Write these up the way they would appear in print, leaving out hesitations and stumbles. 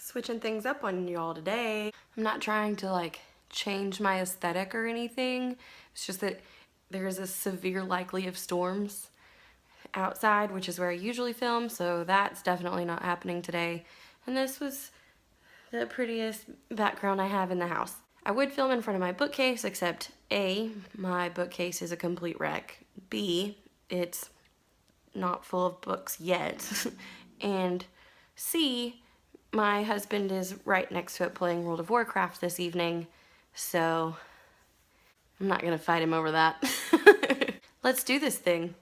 Switching things up on y'all today. I'm not trying to like change my aesthetic or anything. It's just that there's a severe likelihood of storms outside, which is where I usually film, so that's definitely not happening today. And this was the prettiest background I have in the house. I would film in front of my bookcase, except A, my bookcase is a complete wreck. B, it's not full of books yet. And C, my husband is right next to it playing World of Warcraft this evening, so I'm not gonna fight him over that. Let's do this thing.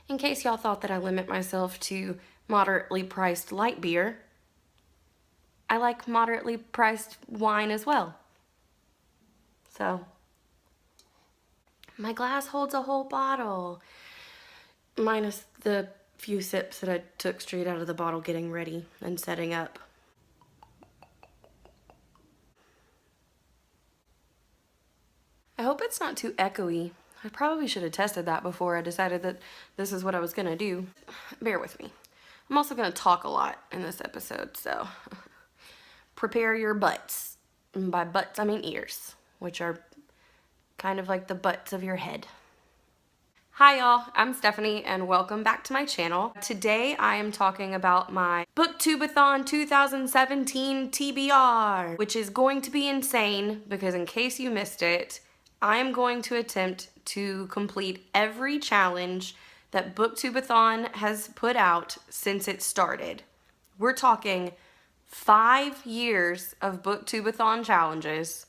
In case y'all thought that I limit myself to moderately priced light beer, I like moderately priced wine as well. So, my glass holds a whole bottle, minus the few sips that I took straight out of the bottle getting ready and setting up. I hope it's not too echoey. I probably should have tested that before I decided that this is what I was gonna do. Bear with me. I'm also gonna talk a lot in this episode, so prepare your butts. And by butts, I mean ears, which are kind of like the butts of your head. Hi y'all, I'm Stephanie and welcome back to my channel. Today I am talking about my BookTube-A-Thon 2017 TBR, which is going to be insane because in case you missed it, I am going to attempt to complete every challenge that BookTube-A-Thon has put out since it started. We're talking 5 years of BookTube-A-Thon challenges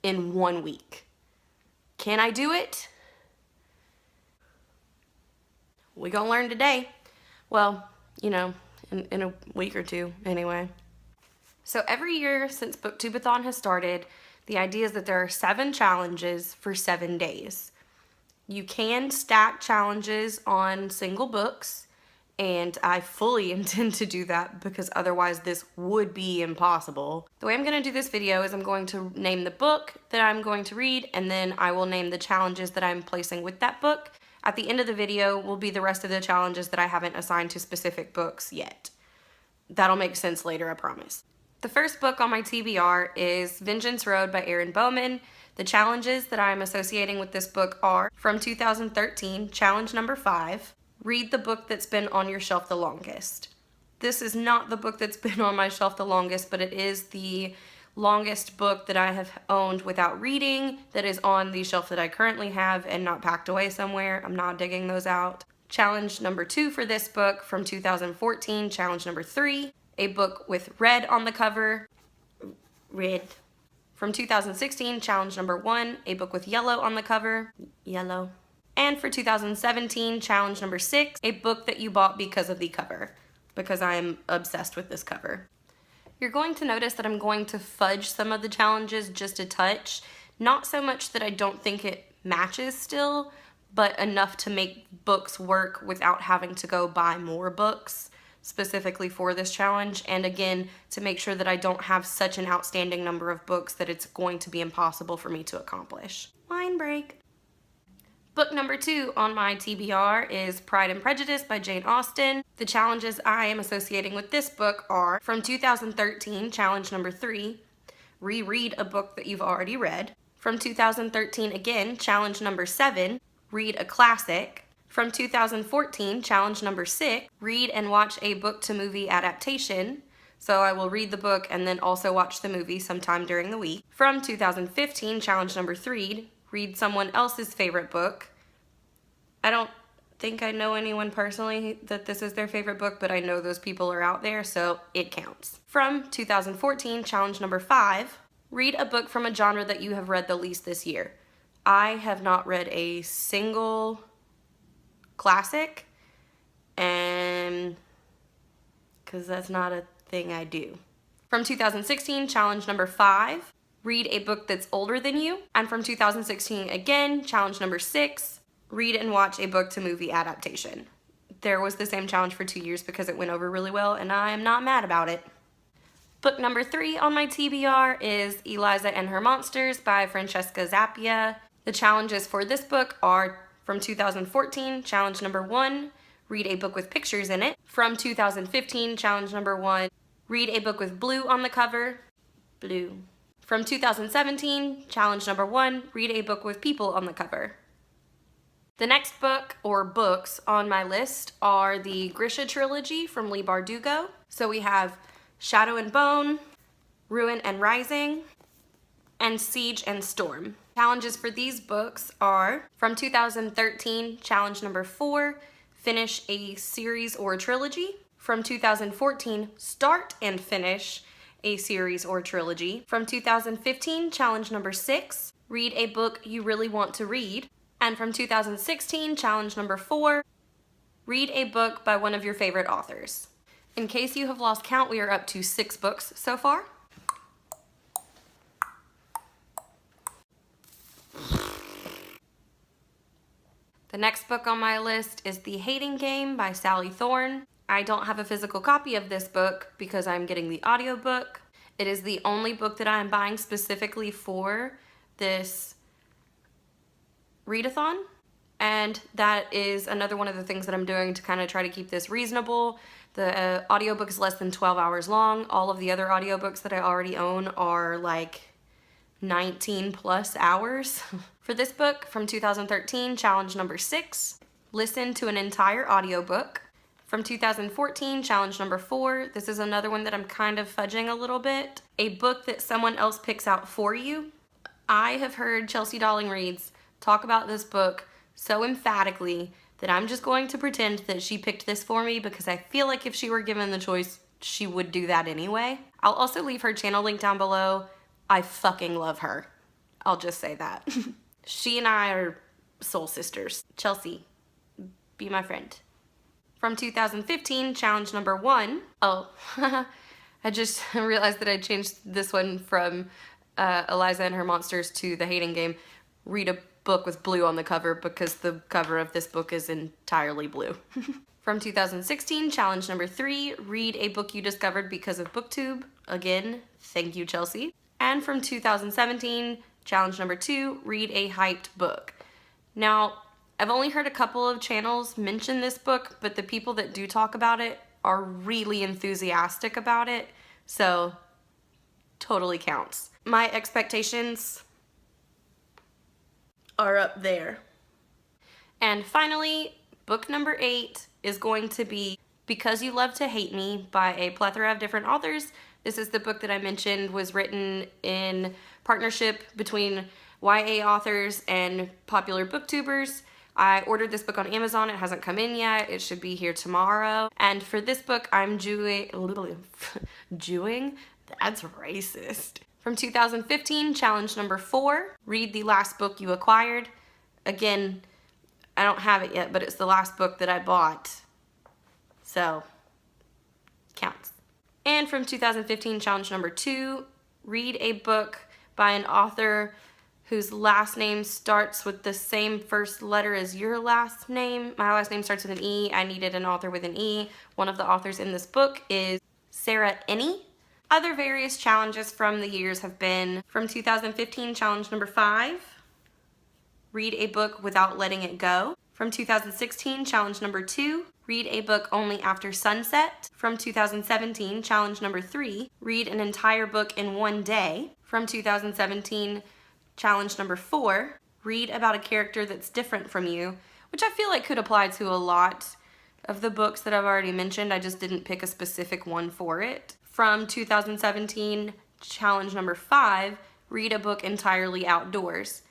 in 1 week. Can I do it? We gonna learn today. Well, you know, in a week or two anyway. So every year since BookTube-A-Thon has started, the idea is that there are 7 challenges for 7 days. You can stack challenges on single books, and I fully intend to do that because otherwise this would be impossible. The way I'm going to do this video is I'm going to name the book that I'm going to read, and then I will name the challenges that I'm placing with that book. At the end of the video will be the rest of the challenges that I haven't assigned to specific books yet. That'll make sense later, I promise. The first book on my TBR is Vengeance Road by Erin Bowman. The challenges that I'm associating with this book are, from 2013, challenge number 5, read the book that's been on your shelf the longest. This is not the book that's been on my shelf the longest, but it is the longest book that I have owned without reading that is on the shelf that I currently have and not packed away somewhere. I'm not digging those out. Challenge number 2 for this book, from 2014, challenge number 3, a book with red on the cover. Red. From 2016, challenge number 1, a book with yellow on the cover. Yellow. And for 2017, challenge number 6, a book that you bought because of the cover, because I am obsessed with this cover. You're going to notice that I'm going to fudge some of the challenges just a touch. Not so much that I don't think it matches still, but enough to make books work without having to go buy more books specifically for this challenge, and again, to make sure that I don't have such an outstanding number of books that it's going to be impossible for me to accomplish. Line break. Book number 2 on my TBR is Pride and Prejudice by Jane Austen. The challenges I am associating with this book are, from 2013, challenge number 3, reread a book that you've already read. From 2013 again, challenge number 7, read a classic. From 2014, challenge number 6, read and watch a book-to-movie adaptation. So I will read the book and then also watch the movie sometime during the week. From 2015, challenge number 3, read someone else's favorite book. I don't think I know anyone personally that this is their favorite book, but I know those people are out there, so it counts. From 2014, challenge number 5, read a book from a genre that you have read the least this year. I have not read a single classic, and because that's not a thing I do. From 2016, challenge number 5, read a book that's older than you. And from 2016 again, challenge number 6, read and watch a book to movie adaptation. There was the same challenge for 2 years because it went over really well, and I am not mad about it. Book number 3 on my TBR is Eliza and Her Monsters by Francesca Zappia. The challenges for this book are from 2014, challenge number 1, read a book with pictures in it. From 2015, challenge number 1, read a book with blue on the cover. Blue. From 2017, challenge number 1, read a book with people on the cover. The next book, or books, on my list are the Grisha trilogy from Leigh Bardugo. So we have Shadow and Bone, Ruin and Rising, and Siege and Storm. Challenges for these books are, from 2013, challenge number 4, finish a series or trilogy. From 2014, start and finish a series or trilogy. From 2015, challenge number 6, read a book you really want to read. And from 2016, challenge number 4, read a book by one of your favorite authors. In case you have lost count, we are up to 6 books so far. The next book on my list is The Hating Game by Sally Thorne. I don't have a physical copy of this book because I'm getting the audiobook. It is the only book that I am buying specifically for this readathon, and that is another one of the things that I'm doing to kind of try to keep this reasonable. The audiobook is less than 12 hours long. All of the other audiobooks that I already own are like 19 plus hours. For this book, from 2013, challenge number 6, listen to an entire audiobook. From 2014, challenge number 4, this is another one that I'm kind of fudging a little bit. A book that someone else picks out for you. I have heard Chelsea Darling Reads talk about this book so emphatically that I'm just going to pretend that she picked this for me because I feel like if she were given the choice, she would do that anyway. I'll also leave her channel link down below. I fucking love her. I'll just say that. She and I are soul sisters. Chelsea, be my friend. From 2015, challenge number 1. Oh, I just realized that I changed this one from Eliza and Her Monsters to The Hating Game. Read a book with blue on the cover because the cover of this book is entirely blue. From 2016, challenge number 3, read a book you discovered because of BookTube. Again, thank you, Chelsea. And from 2017, challenge number 2, read a hyped book. Now, I've only heard a couple of channels mention this book, but the people that do talk about it are really enthusiastic about it, so totally counts. My expectations are up there. And finally, book number 8 is going to be Because You Love to Hate Me by a plethora of different authors. This is the book that I mentioned was written in partnership between YA authors and popular booktubers. I ordered this book on Amazon. It hasn't come in yet. It should be here tomorrow. And for this book, I'm Jewing? That's racist. From 2015, challenge number 4, read the last book you acquired. Again, I don't have it yet, but it's the last book that I bought. So, counts. And from 2015, challenge number 2, read a book by an author whose last name starts with the same first letter as your last name. My last name starts with an E. I needed an author with an E. One of the authors in this book is Sarah Enni. Other various challenges from the years have been from 2015, challenge number 5, read a book without letting it go. From 2016, challenge number 2, read a book only after sunset. From 2017, challenge number 3, read an entire book in one day. From 2017, challenge number 4, read about a character that's different from you, which I feel like could apply to a lot of the books that I've already mentioned. I just didn't pick a specific one for it. From 2017, challenge number 5, read a book entirely outdoors.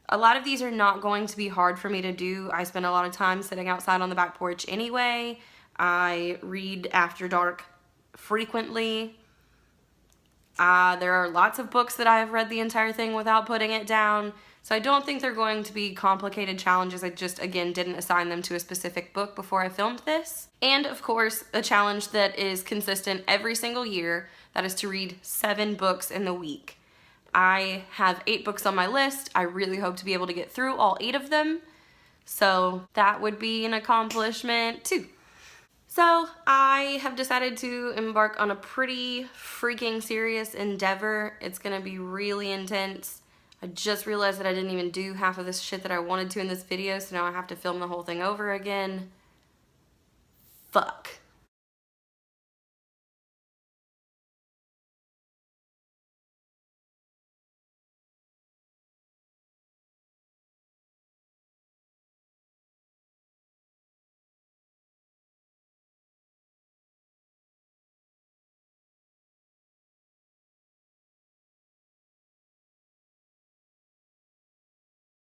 A lot of these are not going to be hard for me to do. I spend a lot of time sitting outside on the back porch anyway. I read after dark frequently. There are lots of books that I have read the entire thing without putting it down. So I don't think they're going to be complicated challenges. I just, again, didn't assign them to a specific book before I filmed this. And, of course, a challenge that is consistent every single year, that is to read 7 books in the week. I have 8 books on my list. I really hope to be able to get through all 8 of them. So that would be an accomplishment, too. So I have decided to embark on a pretty freaking serious endeavor. It's gonna be really intense. I just realized that I didn't even do half of this shit that I wanted to in this video, so now I have to film the whole thing over again.